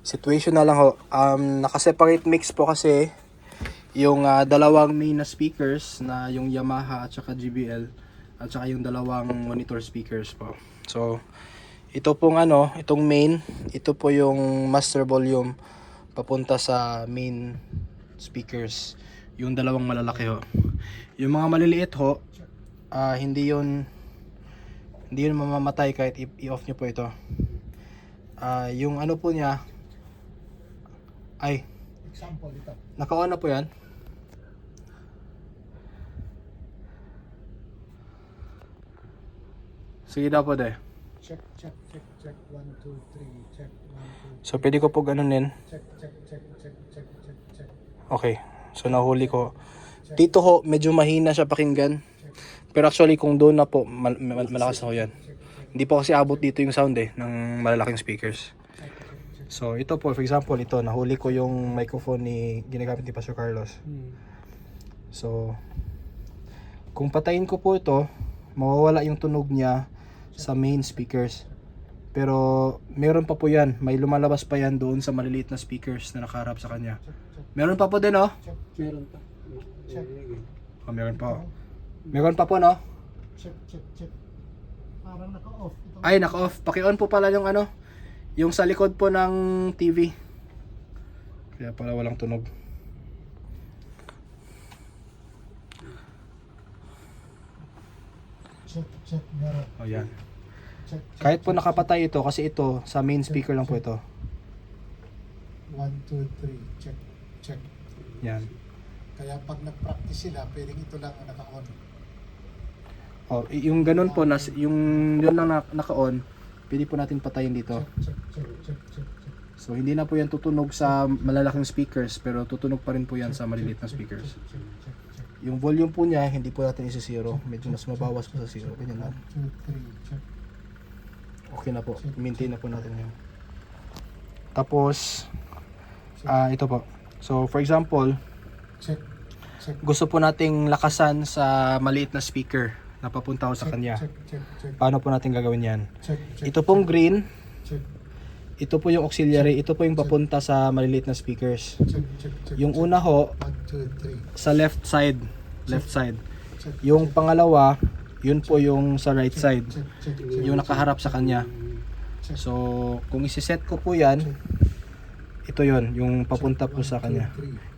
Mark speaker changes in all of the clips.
Speaker 1: Situation na lang ho. Naka-separate mix po kasi yung dalawang main na speakers na yung Yamaha at saka JBL at saka yung dalawang monitor speakers po. So, ito pong itong main, ito po yung master volume papunta sa main speakers. Yung dalawang malalaki ho. Yung mga maliliit ho, hindi yun mamamatay kahit i-off nyo po ito. Yung ano po niya, ay,
Speaker 2: Example ito.
Speaker 1: naka-on na po yan. Sige daw po de.
Speaker 2: Check. 1, 2, 3. Check, 1, 2.
Speaker 1: So pwede ko po ganunin.
Speaker 2: Check.
Speaker 1: Okay. So nahuli ko. Dito ho, medyo mahina siya pakinggan. Pero actually kung doon na po, malakas na ho yan. Hindi po kasi abot dito yung sound ng malalaking speakers. So ito po, for example, ito, nahuli ko yung microphone ginagamit ni Pastor Carlos. So, kung patayin ko po ito, mawawala yung tunog niya sa main speakers. Pero meron pa po yan, may lumalabas pa yan doon sa maliliit na speakers na nakaharap sa kanya. Meron pa po din
Speaker 3: Meron pa.
Speaker 2: Check.
Speaker 1: Meron pa. Meron pa po
Speaker 2: Check. Parang naka-off.
Speaker 1: Ay, naka-off. Paki-on po pala yung yung sa likod po ng TV. Kaya pala walang tunog.
Speaker 2: Check. Meron.
Speaker 1: O yan.
Speaker 2: Check.
Speaker 1: Kahit po nakapatay ito, kasi ito, sa main speaker lang po ito.
Speaker 2: 1, 2, 3. Check.
Speaker 1: Yan.
Speaker 2: Kaya pag nag-practice sila, pwedeng ito lang ang naka-on.
Speaker 1: O, yung ganun po, yung yun lang naka-on, pwede po natin patayin dito.
Speaker 2: Check.
Speaker 1: So, hindi na po yan tutunog sa malalaking speakers, pero tutunog pa rin po yan sa maliliit na speakers.
Speaker 2: Check.
Speaker 1: Yung volume po niya, hindi po natin isi-zero. Medyo mas mabawas po sa zero. Ganyan lang.
Speaker 2: 1, 2, 3. Check.
Speaker 1: Okay na po. Maintain na po natin yun. Tapos, ito po. So, for example,
Speaker 2: Check.
Speaker 1: gusto po nating lakasan sa maliit na speaker na papunta ko sa kanya.
Speaker 2: Check.
Speaker 1: Paano po natin gagawin yan?
Speaker 2: Check.
Speaker 1: Ito pong green,
Speaker 2: Check.
Speaker 1: ito po yung auxiliary, ito po yung papunta sa maliliit na speakers.
Speaker 2: Check.
Speaker 1: Yung una ho,
Speaker 2: 1, 2, 3.
Speaker 1: sa left side. Yung pangalawa, yun po yung sa right side.
Speaker 2: Check.
Speaker 1: Yung nakaharap sa kanya. So, kung isi-set ko po yan, ito yun, yung papunta po sa kanya.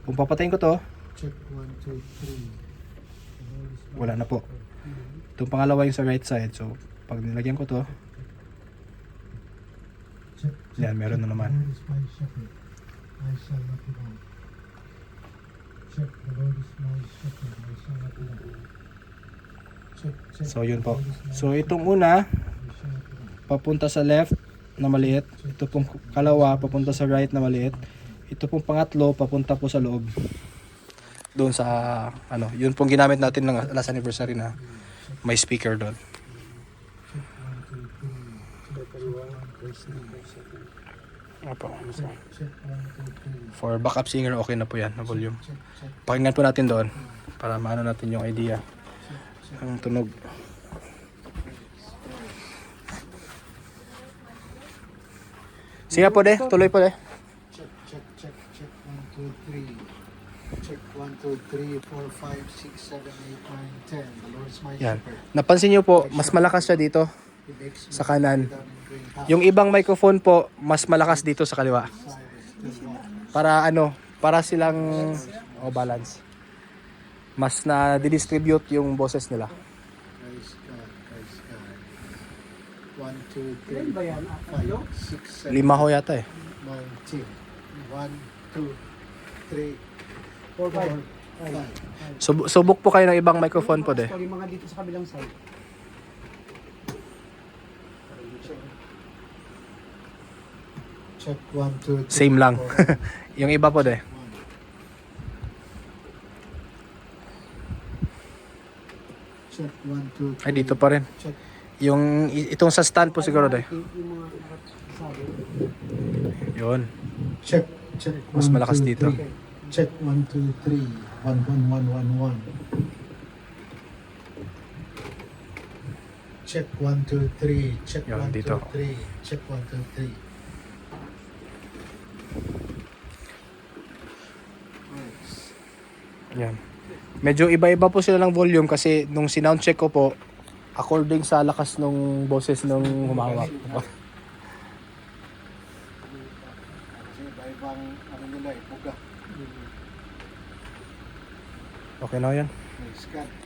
Speaker 1: Kung papatayin ko to,
Speaker 2: Check. 1, 2, 3.
Speaker 1: wala na po. Itong pangalawa yung sa right side. So, pag nilagyan ko to, yan, meron na naman.
Speaker 2: The Lord is my shepherd, I shall not be want. Check. The Lord is my shepherd, I shall not be want. Check.
Speaker 1: So, yun po. So, itong una, papunta sa left na maliit. Ito pong kalawa, papunta sa right na maliit. Ito pong pangatlo, papunta po sa loob. Doon sa, yun pong ginamit natin ng last anniversary na may speaker doon. Opo. For backup singer, okay na po yan, na volume. Pakinggan po natin doon para maano natin yung idea ng tunog. Sige po tuloy po
Speaker 2: Check. 1, 2, 3. Check. 1, 2, 3, 4, 5, 6, 7, 8, 9, 10. The Lord is my
Speaker 1: Yan.
Speaker 2: shepherd.
Speaker 1: Napansin nyo po, mas malakas siya dito
Speaker 2: He makes me
Speaker 1: sa kanan.
Speaker 2: lie down in green pastures.
Speaker 1: Yung ibang microphone po, mas malakas dito sa kaliwa. Para para silang balance. Mas na distribute yung boses nila.
Speaker 2: Praise God. 1, 2, 3,
Speaker 3: Ba yan?
Speaker 2: 5, 6, 7,
Speaker 1: 5 ho yata
Speaker 2: 9, 10. 1, 2, 3,
Speaker 3: 4, 5.
Speaker 2: 5.
Speaker 1: Subok po kayo ng ibang microphone po
Speaker 3: Yung mga dito sa kabilang side.
Speaker 2: Check. 1, 2, 3.
Speaker 1: Same lang.
Speaker 2: 4,
Speaker 1: Yung iba po
Speaker 2: 1. Check. 1, 2, 3.
Speaker 1: Ay, dito pa rin.
Speaker 2: Check.
Speaker 1: Yung itong sa stand po siguro
Speaker 3: Yung mga nakasabi.
Speaker 1: Yun.
Speaker 2: Check.
Speaker 1: Mas
Speaker 2: 1,
Speaker 1: malakas
Speaker 2: 2,
Speaker 1: dito.
Speaker 2: 3. Check. 1, 2, 3. 1, 1, 1, 1, 1. Check. 1, 2, 3. Check.
Speaker 1: Yan,
Speaker 2: 1, 2,
Speaker 1: dito.
Speaker 2: 3. Check. 1, 2, 3.
Speaker 1: Yan. Medyo iba-iba po sila ng volume kasi nung sinound check ko po, according sa lakas ng boses nung humawak.
Speaker 2: Kasi iba-ibang ano nila eh, buga.
Speaker 1: Okay na yan.
Speaker 2: May scan.